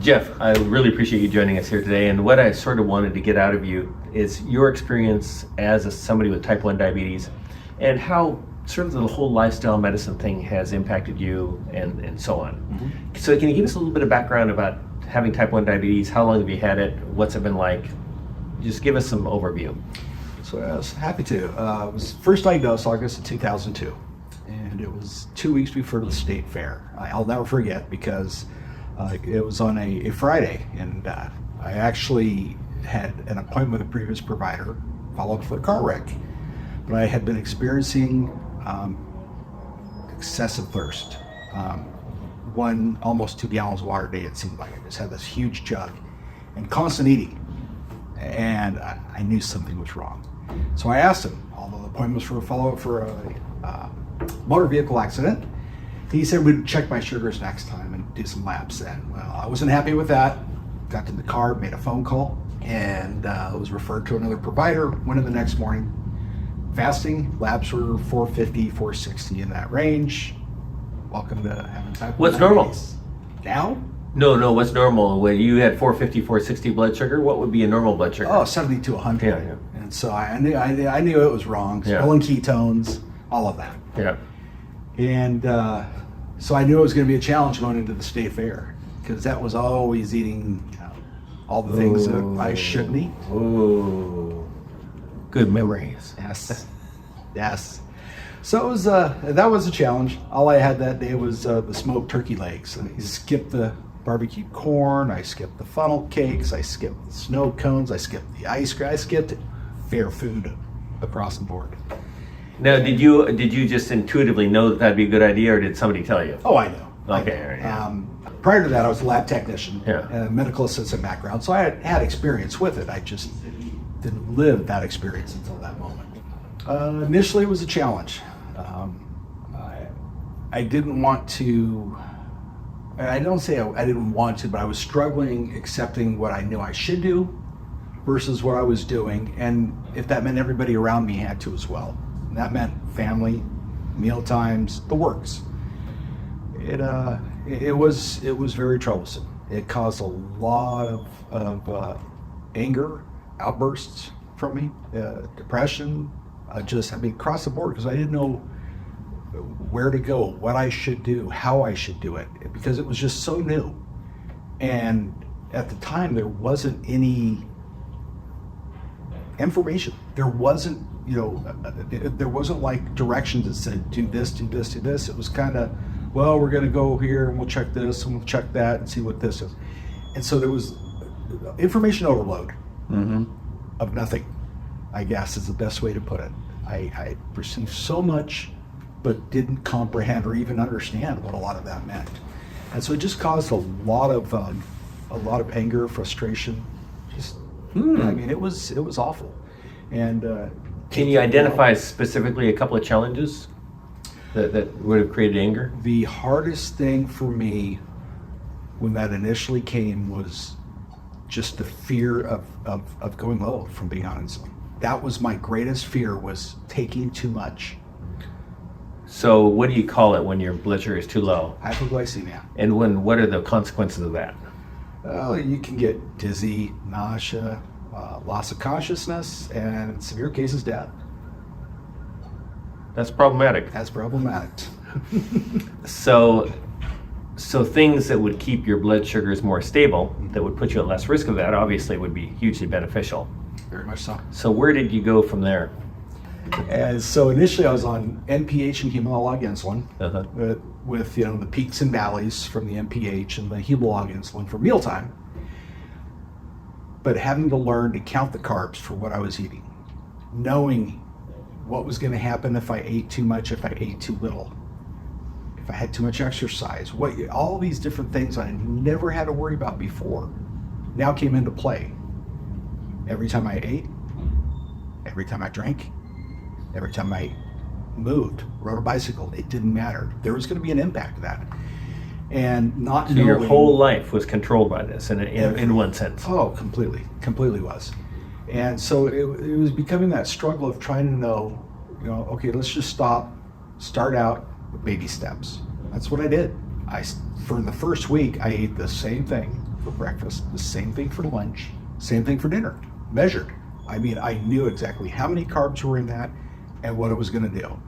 Jeff, I really appreciate you joining us here today. And what I sort of wanted to get out of you is your experience as somebody with type 1 diabetes and how sort of the whole lifestyle medicine thing has impacted you and so on. Mm-hmm. So can you give us a little bit of background about having type 1 diabetes? How long have you had it? What's it been like? Just give us some overview. So I was happy to. I was first diagnosed August of 2002, and it was 2 weeks before the state fair. I'll never forget because it was on a Friday, and I actually had an appointment with a previous provider, followed for a car wreck. But I had been experiencing excessive thirst. Almost 2 gallons of water a day, it seemed like. I just had this huge jug and constant eating. And I knew something was wrong. So I asked him, although the appointment was for a follow-up for a motor vehicle accident, he said we'd check my sugars next time and do some labs. And well, I wasn't happy with that. Got to the car, made a phone call, and was referred to another provider. Went in the next morning. Fasting, labs were 450, 460 in that range. Welcome to having type 1 What's normal? diabetes. Now? No, what's normal? When you had 450, 460 blood sugar, what would be a normal blood sugar? Oh, 70 to 100. Yeah. And so I knew it was wrong. Yeah. Pulling ketones, all of that. Yeah. And so I knew it was going to be a challenge going into the state fair because that was always eating all the things that I shouldn't eat. Oh, good memories. Yes. So it was that was a challenge. All I had that day was the smoked turkey legs. I skipped the barbecued corn. I skipped the funnel cakes. I skipped the snow cones. I skipped the ice cream. I skipped fair food across the board. Now, did you just intuitively know that that'd be a good idea, or did somebody tell you? Oh, I know. Okay. All right, yeah. Prior to that, I was a lab technician, Yeah. and a medical assistant background, so I had experience with it. I just didn't live that experience until that moment. Initially, it was a challenge. I didn't want to. I don't say I didn't want to, but I was struggling accepting what I knew I should do versus what I was doing, and if that meant everybody around me had to as well. And that meant family, meal times, the works. It was very troublesome. It caused a lot of anger, outbursts from me, depression, across the board, because I didn't know where to go, what I should do, how I should do it, because it was just so new. And at the time, there wasn't any information. There wasn't, there wasn't like directions that said, do this, do this, do this. It was kind of, well, we're going to go here and we'll check this and we'll check that and see what this is. And so there was information overload of nothing, I guess is the best way to put it. I received so much, but didn't comprehend or even understand what a lot of that meant. And so it just caused a lot of anger, frustration. I mean, it was awful. And can you identify specifically a couple of challenges that would have created anger? The hardest thing for me when that initially came was just the fear of going low from being on insulin. That was my greatest fear, was taking too much. So what do you call it when your blood sugar is too low? Hypoglycemia. And what are the consequences of that? You can get dizzy, nausea, loss of consciousness, and in severe cases, death. That's problematic. That's problematic. So things that would keep your blood sugars more stable, that would put you at less risk of that, obviously would be hugely beneficial. Very much so. So where did you go from there? And so initially I was on NPH and humalog insulin, with the peaks and valleys from the NPH and the humalog insulin for mealtime, but having to learn to count the carbs for what I was eating, knowing what was going to happen if I ate too much, if I ate too little, if I had too much exercise, all these different things I never had to worry about before now came into play. Every time I ate, every time I drank, every time I moved, rode a bicycle, it didn't matter. There was going to be an impact of that. And not knowing, your whole life was controlled by this in one sense. Oh, completely was. And so it was becoming that struggle of trying to know, okay, let's just start out with baby steps. That's what I did. For the first week, I ate the same thing for breakfast, the same thing for lunch, same thing for dinner, measured. I mean, I knew exactly how many carbs were in that and what it was going to do.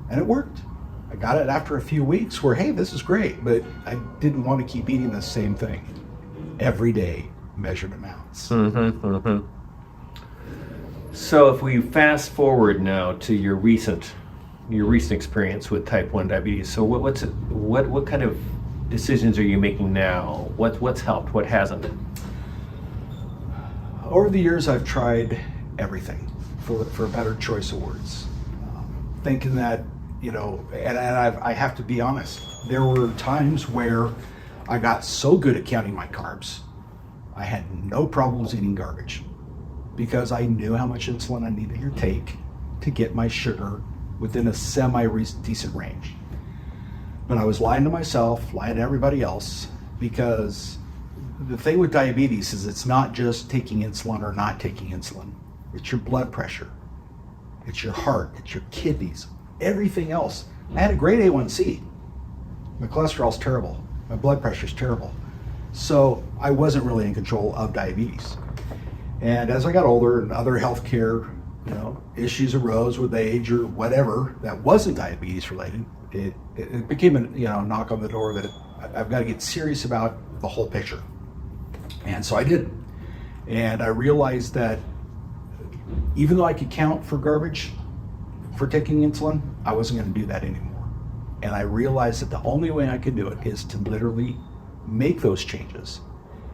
And it worked. I got it after a few weeks where, hey, this is great, but I didn't want to keep eating the same thing every day, measured amounts. So if we fast forward now to your recent experience with type 1 diabetes, so what kind of decisions are you making now? What's helped? What hasn't? Over the years, I've tried everything for a better choice of words, thinking that, and I have to be honest, there were times where I got so good at counting my carbs, I had no problems eating garbage because I knew how much insulin I needed to take to get my sugar within a semi-decent range. But I was lying to myself, lying to everybody else, because the thing with diabetes is it's not just taking insulin or not taking insulin. It's your blood pressure, it's your heart, it's your kidneys, everything else. I had a great A1C. My cholesterol's terrible. My blood pressure's terrible. So I wasn't really in control of diabetes. And as I got older and other healthcare, issues arose with age or whatever that wasn't diabetes related, it became a knock on the door that I've got to get serious about the whole picture. And so I did. And I realized that even though I could count for garbage for taking insulin, I wasn't going to do that anymore. And I realized that the only way I could do it is to literally make those changes.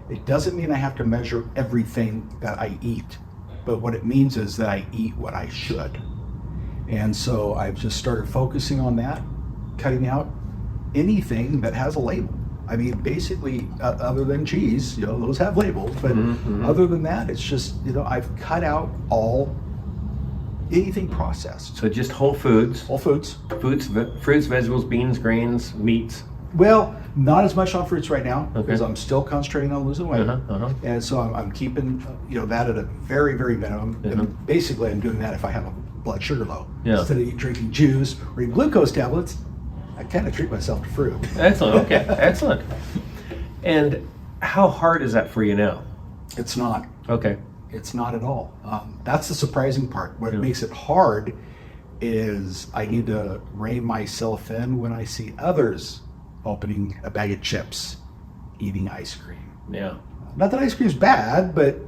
It doesn't mean I have to measure everything that I eat, but what it means is that I eat what I should. And so I've just started focusing on that, cutting out anything that has a label. I mean, basically, other than cheese, those have labels, but other than that, it's just, I've cut out anything processed. So just whole foods. Whole foods. Fruits, vegetables, beans, grains, meats. Well, not as much on fruits right now, Okay. because I'm still concentrating on losing weight. And so I'm keeping, that at a very, very minimum. And basically, I'm doing that if I have a blood sugar low. Yeah. Instead of drinking juice or eating glucose tablets, I kind of treat myself to fruit. Excellent. Okay. Excellent. And how hard is that for you now? It's not. Okay. It's not at all. That's the surprising part. What makes it hard is I need to rein myself in when I see others opening a bag of chips, eating ice cream. Yeah. Not that ice cream's bad, but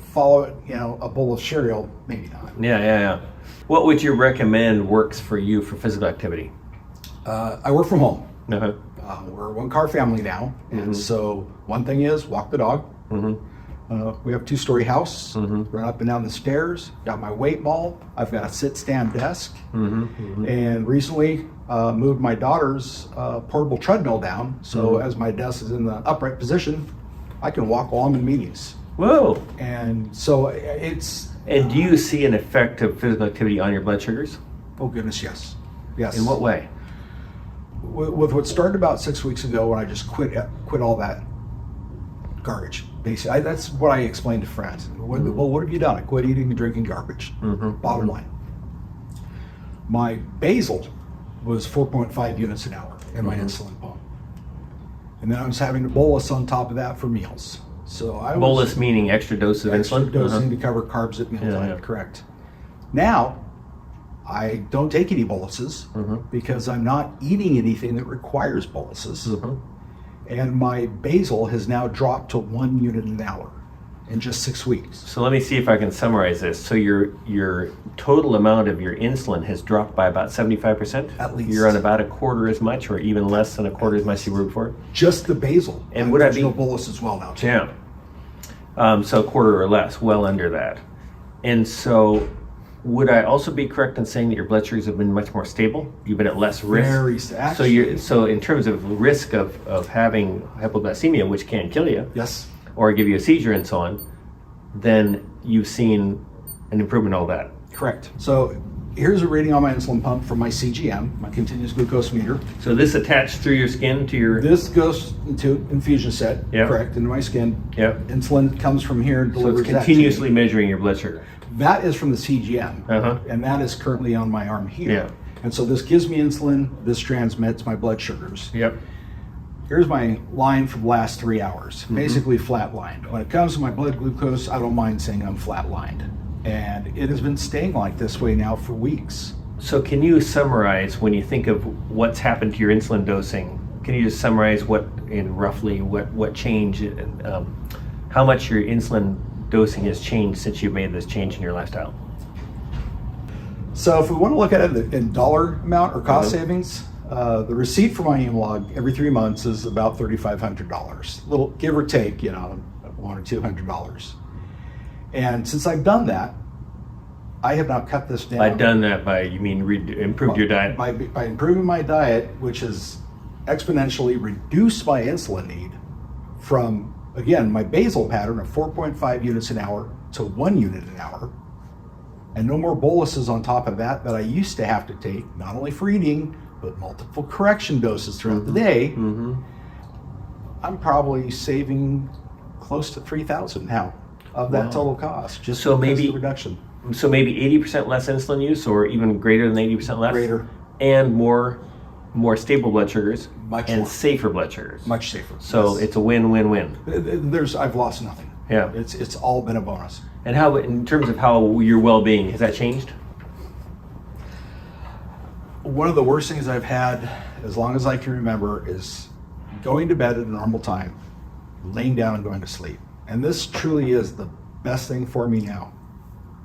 follow it, a bowl of cereal, maybe not. Yeah. What would you recommend works for you for physical activity? I work from home. Uh-huh. We're a one-car family now, and so one thing is walk the dog. We have a 2-story house, run up and down the stairs, got my weight ball, I've got a sit-stand desk, and recently moved my daughter's portable treadmill down, so as my desk is in the upright position, I can walk while I'm in meetings. Whoa. And so it's... And do you see an effect of physical activity on your blood sugars? Oh goodness, yes. Yes. In what way? With what started about 6 weeks ago when I just quit all that garbage. Basically, that's what I explained to friends. Well, what have you done? I quit eating and drinking garbage. Bottom line. My basal was 4.5 units an hour in my insulin pump. And then I was having a bolus on top of that for meals. So I Bolus meaning extra dose of insulin? Dosing to cover carbs at mealtime, Yeah. correct. Now, I don't take any boluses because I'm not eating anything that requires boluses. And my basal has now dropped to 1 unit an hour in just 6 weeks. So let me see if I can summarize this. So your total amount of your insulin has dropped by about 75%? At least. You're on about a quarter as much or even less than a quarter as much you were before? Just the basal. And would I there's be- no bolus as well now, too. Yeah. So a quarter or less, well under that. And so would I also be correct in saying that your blood sugars have been much more stable? You've been at less risk? Very So in terms of risk of having hypoglycemia, which can kill you, Yes. or give you a seizure and so on, then you've seen an improvement in all that. Correct. So here's a reading on my insulin pump from my CGM, my continuous glucose meter. So this attached through your skin to your... This goes into infusion set, Yep. correct, into my skin. Yep. Insulin comes from here and So delivers it's that to continuously me. measuring your blood sugar. That is from the CGM, Uh-huh. and that is currently on my arm here. Yeah. And so this gives me insulin, this transmits my blood sugars. Yep. here's my line for the last 3 hours, basically flat lined. When it comes to my blood glucose, I don't mind saying I'm flat lined. And it has been staying like this way now for weeks. So can you summarize, when you think of what's happened to your insulin dosing, can you just summarize roughly what change, how much your insulin dosing has changed since you made this change in your lifestyle? So if we want to look at it in dollar amount or cost savings, the receipt for my Emalog every 3 months is about $3,500, little give or take, $100 or $200. And since I've done that, I have now cut this down. By done that by, you mean improved your diet? By improving my diet, which has exponentially reduced my insulin need from, again, my basal pattern of 4.5 units an hour to 1 unit an hour. And no more boluses on top of that I used to have to take, not only for eating, but multiple correction doses throughout the day. I'm probably saving close to $3,000 now of that total cost, just so because maybe of the reduction. So maybe 80% less insulin use, or even greater than 80% less? Greater. And more stable blood sugars, Much and more. Safer blood sugars. Much safer. So Yes. it's a win-win-win. I've lost nothing. Yeah. It's all been a bonus. And how, in terms of how your well-being, has that changed? One of the worst things I've had, as long as I can remember, is going to bed at a normal time, laying down and going to sleep. And this truly is the best thing for me now.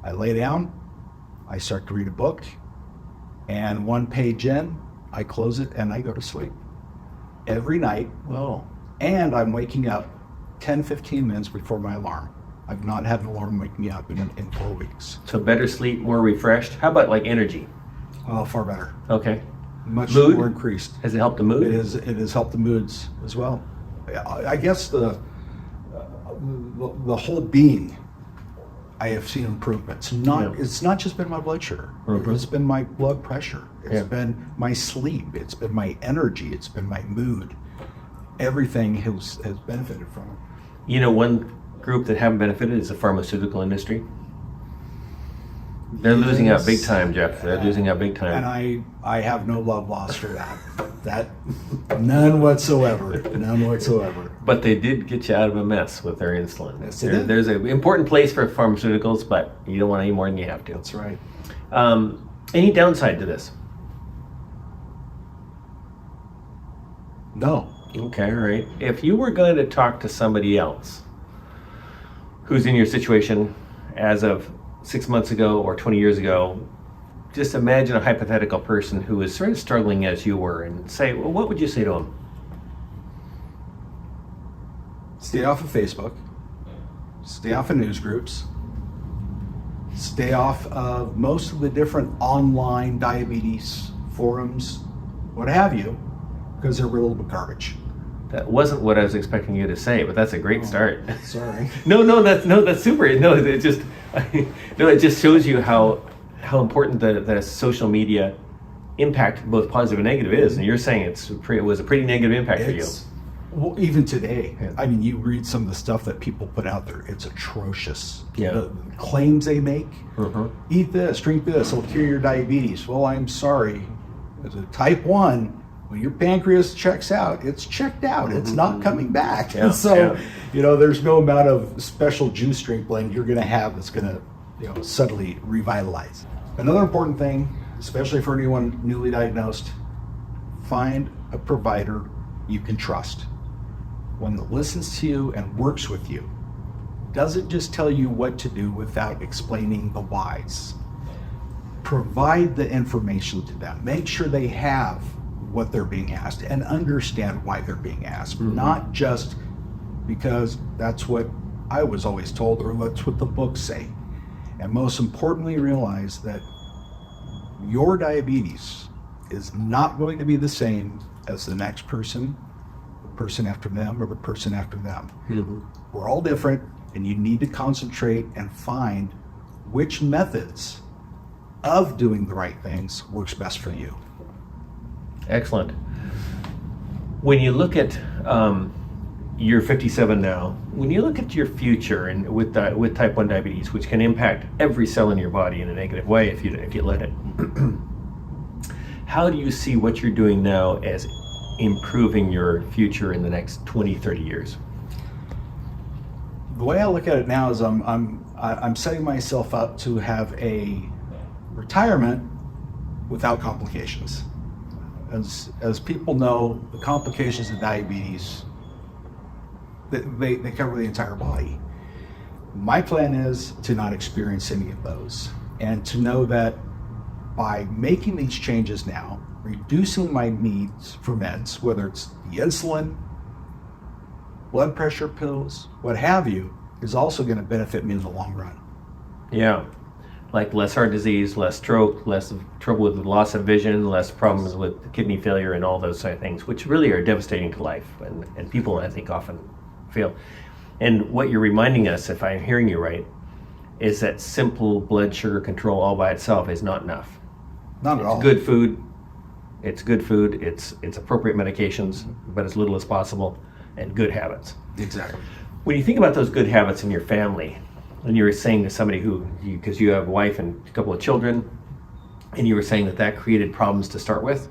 I lay down, I start to read a book, and 1 page in, I close it and I go to sleep. Every night, Well, and I'm waking up 10, 15 minutes before my alarm. I've not had an alarm wake me up in 4 weeks. so better sleep, more refreshed. How about like energy? Oh, far better. Okay. Much Mood? more increased. Has it helped the mood? It has helped the moods as well. I guess the whole being, I have seen improvements. It's not just been my blood sugar. It's been my blood pressure. It's been my sleep. It's been my energy. It's been my mood. Everything has benefited from it. You know, one group that haven't benefited is the pharmaceutical industry. They're losing out big time, Jeff. They're losing out big time. And I have no love lost for that. None whatsoever. None whatsoever. But they did get you out of a mess with their insulin. Yes, they did. There's an important place for pharmaceuticals, but you don't want any more than you have to. That's right. Any downside to this? No. Okay, all right. If you were going to talk to somebody else who's in your situation as of 6 months ago or 20 years ago, just imagine a hypothetical person who is sort of struggling as you were, and say, well, what would you say to them? Stay off of Facebook. Stay off of news groups. Stay off of most of the different online diabetes forums, what have you, because they're a little bit garbage. That wasn't what I was expecting you to say, but that's a great start. Sorry. No, that's super. No, it just it just shows you how important the social media impact, both positive and negative, is. And you're saying it was a pretty negative impact for you. Well, even today, I mean, you read some of the stuff that people put out there, it's atrocious. Yeah. The claims they make, eat this, drink this, it'll cure your diabetes. Well, I'm sorry, as a type 1, when your pancreas checks out, it's checked out. It's not coming back. Yeah, So, yeah. There's no amount of special juice drink blend you're going to have that's going to, suddenly revitalize. Another important thing, especially for anyone newly diagnosed, find a provider you can trust. One that listens to you and works with you. Doesn't just tell you what to do without explaining the whys. Provide the information to them. Make sure they have what they're being asked and understand why they're being asked, not just because that's what I was always told or that's what the books say. And most importantly, realize that your diabetes is not going to be the same as the next person, the person after them, or the person after them. We're all different, and you need to concentrate and find which methods of doing the right things works best for you. Excellent. When you look at, you're 57 now, when you look at your future and with type 1 diabetes, which can impact every cell in your body in a negative way if you let it, how do you see what you're doing now as improving your future in the next 20, 30 years? The way I look at it now is I'm setting myself up to have a retirement without complications. As people know, the complications of diabetes, they cover the entire body. My plan is to not experience any of those, and to know that by making these changes now, reducing my needs for meds, whether it's the insulin, blood pressure pills, what have you, is also going to benefit me in the long run. Yeah, like less heart disease, less stroke, less trouble with loss of vision, less problems with kidney failure and all those sort of things, which really are devastating to life, and people, I think, often fail. And what you're reminding us, if I'm hearing you right, is that simple blood sugar control all by itself is not enough. Not at all. Good food, it's good food, it's appropriate medications, but as little as possible, and good habits. Exactly. When you think about those good habits in your family, and you were saying to somebody because you have a wife and a couple of children, and you were saying that created problems to start with,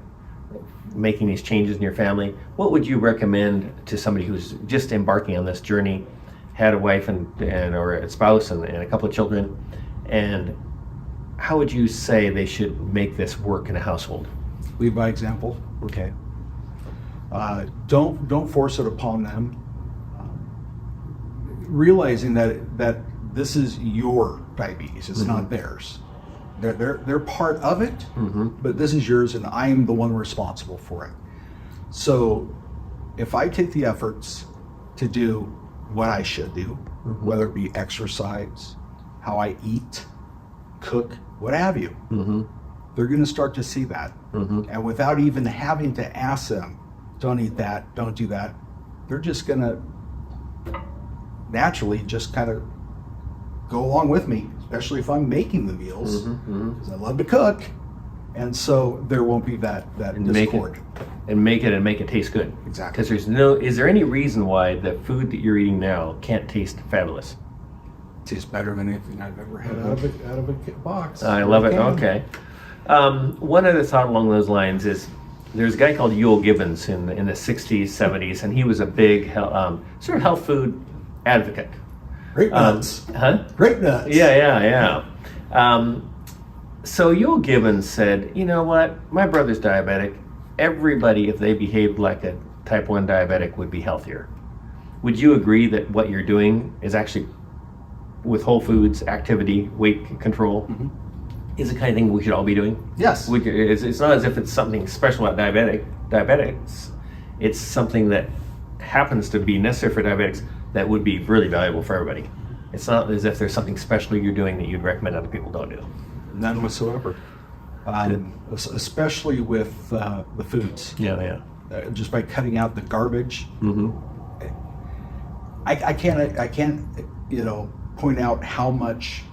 making these changes in your family, what would you recommend to somebody who's just embarking on this journey, had a wife and or a spouse and a couple of children, and how would you say they should make this work in a household? Lead by example. Okay. Don't force it upon them. Realizing that this is your diabetes, it's not theirs. They're part of it, but this is yours, and I am the one responsible for it. So if I take the efforts to do what I should do, whether it be exercise, how I eat, cook, what have you, they're going to start to see that. And without even having to ask them, don't eat that, don't do that, they're just going to naturally just kind of go along with me, especially if I'm making the meals, because I love to cook. And so there won't be that discord. Make it taste good. Exactly. Because is there any reason why the food that you're eating now can't taste fabulous? Tastes better than anything I've ever had out of a box. I love it. Okay. One other thought along those lines is there's a guy called Yule Gibbons in the 60s, 70s, and he was a big sort of health food advocate. Grape nuts. Grape nuts. Yeah. So Yule Gibbons said, you know what, my brother's diabetic. Everybody, if they behaved like a type 1 diabetic, would be healthier. Would you agree that what you're doing is actually, with whole foods, activity, weight control, is the kind of thing we should all be doing? Yes. It's not as if it's something special about diabetics. It's something that happens to be necessary for diabetics that would be really valuable for everybody. It's not as if there's something special you're doing that you'd recommend other people don't do. None whatsoever. Especially with the foods. Yeah. Just by cutting out the garbage. I can't point out how much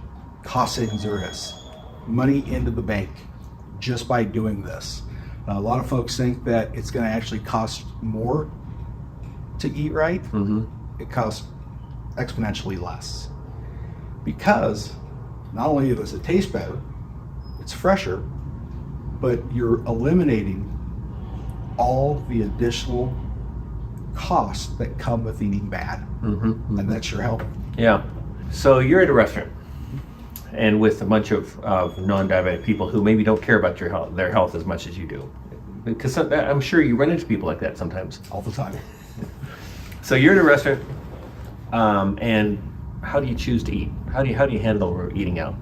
cost savings there is. Money into the bank just by doing this. A lot of folks think that it's going to actually cost more to eat right. It costs exponentially less, because not only does it taste better, it's fresher, but you're eliminating all the additional costs that come with eating bad, and that's your health. Yeah. So you're at a restaurant, and with a bunch of non-diabetic people who maybe don't care about their health as much as you do, because I'm sure you run into people like that sometimes. All the time. So you're at a restaurant, and how do you choose to eat? How do you handle eating out?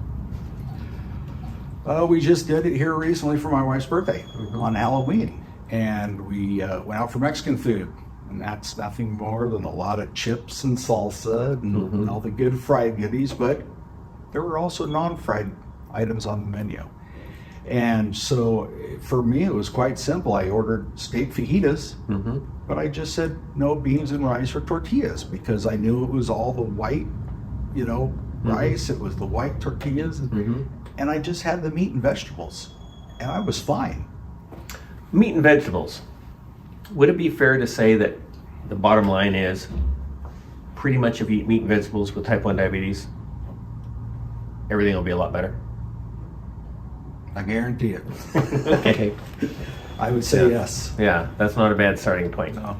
We just did it here recently for my wife's birthday on Halloween, and we went out for Mexican food, and that's nothing more than a lot of chips and salsa and all the good fried goodies, but there were also non-fried items on the menu. And so for me, it was quite simple. I ordered steak fajitas, but I just said no beans and rice or tortillas, because I knew it was all the white, rice. It was the white tortillas, and I just had the meat and vegetables, and I was fine. Meat and vegetables. Would it be fair to say that the bottom line is pretty much if you eat meat and vegetables with type 1 diabetes, everything will be a lot better? I guarantee it. Okay. I would say Yeah. yes. Yeah, that's not a bad starting point. No.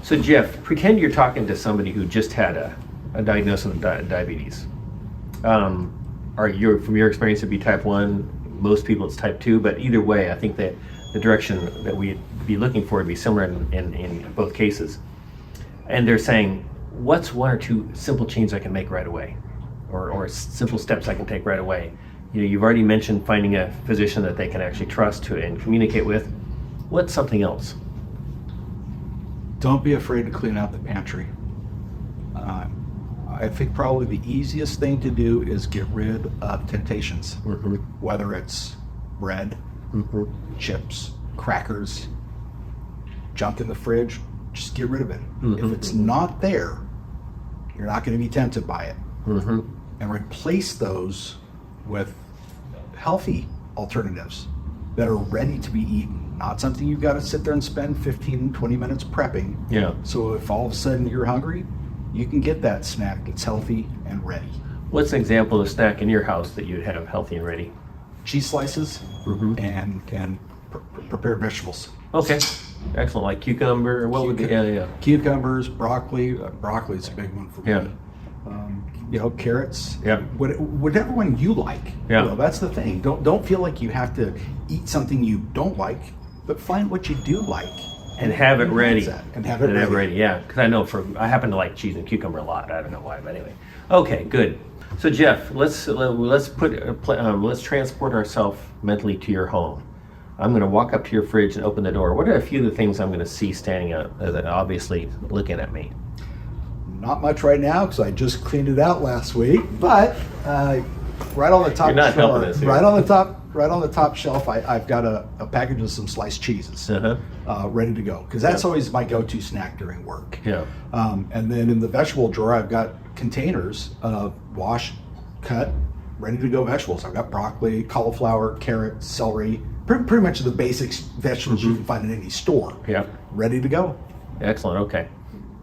So Jeff, pretend you're talking to somebody who just had a diagnosis of diabetes. Are you, from your experience, it'd be type 1, most people it's type 2, but either way, I think that the direction that we'd be looking for would be similar in both cases. And they're saying, what's one or two simple changes I can make right away? Or simple steps I can take right away? You know, you've already mentioned finding a physician that they can actually trust to and communicate with. What's something else? Don't be afraid to clean out the pantry. I think probably the easiest thing to do is get rid of temptations, whether it's bread, chips, crackers, junk in the fridge. Just get rid of it. If it's not there, you're not going to be tempted by it. And replace those with healthy alternatives that are ready to be eaten. Not something you've got to sit there and spend 15, 20 minutes prepping. Yeah. So if all of a sudden you're hungry, you can get that snack that's healthy and ready. What's an example of a snack in your house that you'd have healthy and ready? Cheese slices and prepared vegetables. Okay, excellent. Like cucumber. What would be? Yeah. Cucumbers, broccoli. Broccoli is a big one for me. Yeah. You know, carrots. Yeah. Whatever one you like. Yeah. You know, that's the thing. Don't feel like you have to eat something you don't like, but find what you do like. And have it ready. And have it ready. Yeah, because I know I happen to like cheese and cucumber a lot. I don't know why, but anyway. Okay, good. So Jeff, let's transport ourselves mentally to your home. I'm going to walk up to your fridge and open the door. What are a few of the things I'm going to see standing out that obviously looking at me? Not much right now because I just cleaned it out last week. But right on the top, You're not helping us here. right on the top shelf, I've got a package of some sliced cheeses ready to go because that's always my go-to snack during work. Yeah. And then in the vegetable drawer, I've got containers of washed, cut, ready to go vegetables. I've got broccoli, cauliflower, carrot, celery, pretty much the basics vegetables you can find in any store. Yeah. Ready to go. Excellent. Okay.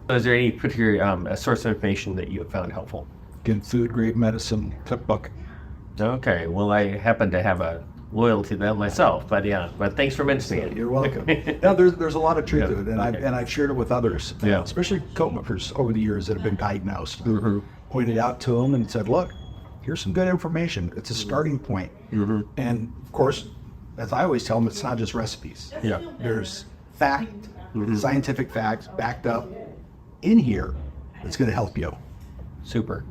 Is there any particular source of information that you have found helpful? Again, Food Grade Medicine cookbook. Okay. Well, I happen to have a loyalty to that myself, but yeah. But thanks for mentioning it. You're welcome. Now, there's a lot of truth to it, and Okay. I've shared it with others, Yeah. especially co-workers over the years that have been diagnosed. Pointed out to them and said, "Look, here's some good information. It's a starting point." And of course, as I always tell them, it's not just recipes. Yeah. There's fact, scientific facts backed up in here that's going to help you. Super.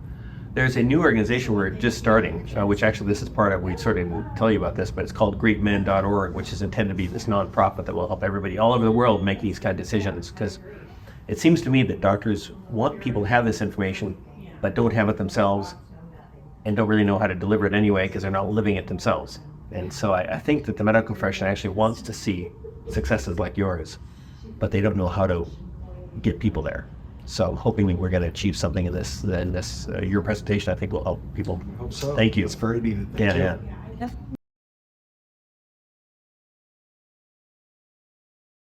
There's a new organization we're just starting, which actually this is part of, we sort of didn't tell you about this, but it's called greatmen.org, which is intended to be this nonprofit that will help everybody all over the world make these kind of decisions. Because it seems to me that doctors want people to have this information, but don't have it themselves and don't really know how to deliver it anyway because they're not living it themselves. And so I think that the medical profession actually wants to see successes like yours, but they don't know how to get people there. So I'm hoping we're going to achieve something in this. Your presentation, I think, will help people. Hope so. Thank you. It's very needed. Thank Yeah, you. yeah.